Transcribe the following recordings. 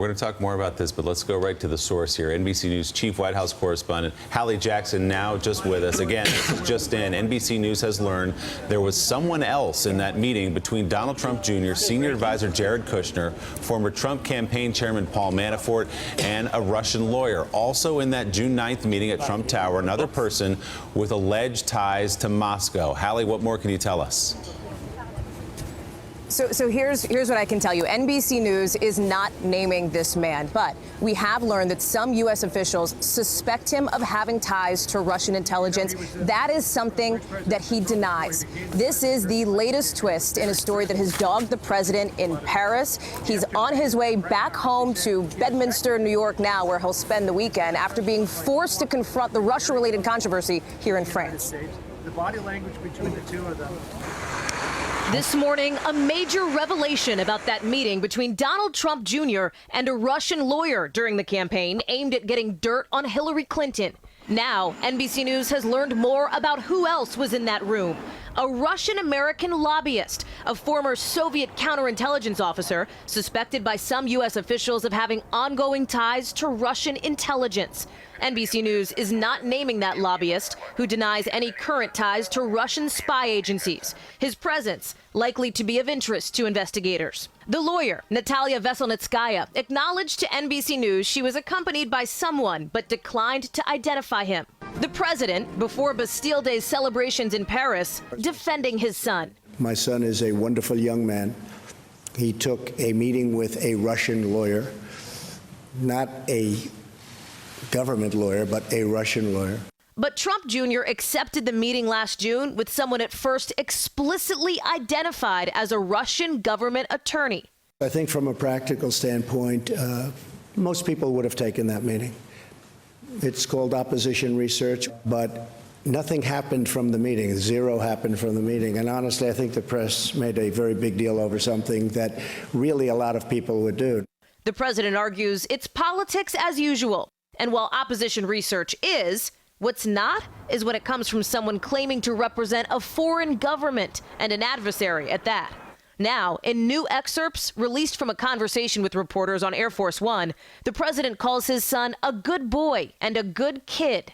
We're going to talk more about this, but let's go right to the source here. NBC News chief White House correspondent Hallie Jackson now just with us. Again, this is just in. NBC News has learned there was someone else in that meeting between Donald Trump Jr., senior advisor Jared Kushner, former Trump campaign chairman Paul Manafort, and a Russian lawyer. Also in that June 9th meeting at Trump Tower, another person with alleged ties to Moscow. Hallie, what more can you tell us? So here's what I can tell you. NBC News is not naming this man, but we have learned that some U.S. officials suspect him of having ties to Russian intelligence. That is something that he denies. This is the latest twist in a story that has dogged the president in Paris. He's on his way back home to Bedminster, New York now, where he'll spend the weekend after being forced to confront the Russia-related controversy here in France. The body language between the two of them. This morning, a major revelation about that meeting between Donald Trump Jr. and a Russian lawyer during the campaign aimed at getting dirt on Hillary Clinton. Now, NBC News has learned more about who else was in that room. A Russian-American lobbyist, a former Soviet counterintelligence officer, suspected by some U.S. officials of having ongoing ties to Russian intelligence. NBC News is not naming that lobbyist, who denies any current ties to Russian spy agencies. His presence likely to be of interest to investigators. The lawyer, Natalia Veselnitskaya, acknowledged to NBC News she was accompanied by someone but declined to identify him. The president, before Bastille Day celebrations in Paris, defending his son. My son is a wonderful young man. He took a meeting with a Russian lawyer, not a government lawyer, but a Russian lawyer. But Trump Jr. accepted the meeting last June with someone at first explicitly identified as a Russian government attorney. I think from a practical standpoint, most people would have taken that meeting. It's called opposition research, but nothing happened from the meeting. Zero happened from the meeting. And honestly, I think the press made a very big deal over something that really a lot of people would do. The president argues it's politics as usual. And while opposition research is, what's not is when it comes from someone claiming to represent a foreign government and an adversary at that. Now, in new excerpts released from a conversation with reporters on Air Force One, the president calls his son a good boy and a good kid.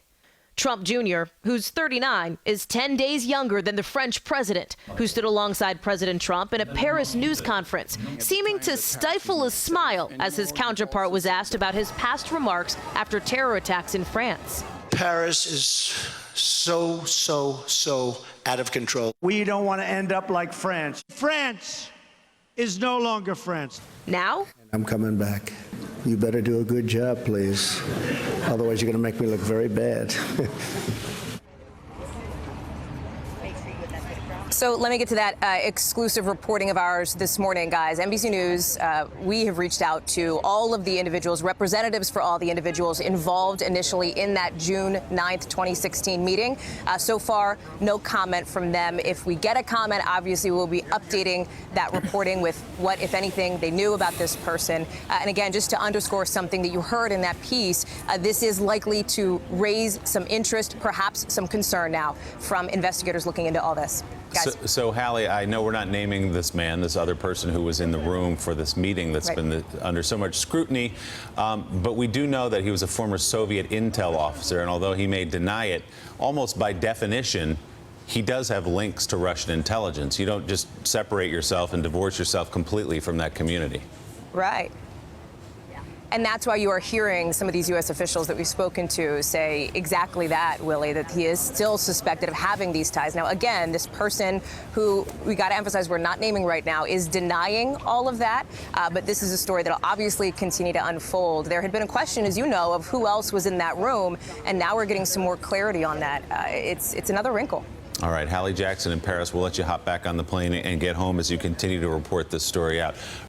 Trump Jr., who's 39, is 10 days younger than the French president, who stood alongside President Trump in a Paris news conference, seeming to stifle a smile as his counterpart was asked about his past remarks after terror attacks in France. Paris is so out of control. We don't want to end up like France. France is no longer France. Now? I'm coming back. You better do a good job, please. Otherwise, you're going to make me look very bad. So let me get to that exclusive reporting of ours this morning, guys. NBC News, we have reached out to all of the individuals, representatives for all the individuals involved initially in that June 9th, 2016 meeting. So far, no comment from them. If we get a comment, obviously we'll be updating that reporting with what, if anything, they knew about this person. And again, just to underscore something that you heard in that piece, this is likely to raise some interest, perhaps some concern now from investigators looking into all this. So, Hallie, I know we're not naming this man, this other person who was in the room for this meeting that's been under so much scrutiny, but we do know that he was a former Soviet intel officer, and although he may deny it, almost by definition, he does have links to Russian intelligence. You don't just separate yourself and divorce yourself completely from that community. Right. And that's why you are hearing some of these U.S. officials that we've spoken to say exactly that, Willie, that he is still suspected of having these ties. Now, again, this person who we got to emphasize we're not naming right now is denying all of that. But this is a story that will obviously continue to unfold. There had been a question, as you know, of who else was in that room. And now we're getting some more clarity on that. It's another wrinkle. All right, Hallie Jackson in Paris, we'll let you hop back on the plane and get home as you continue to report this story out.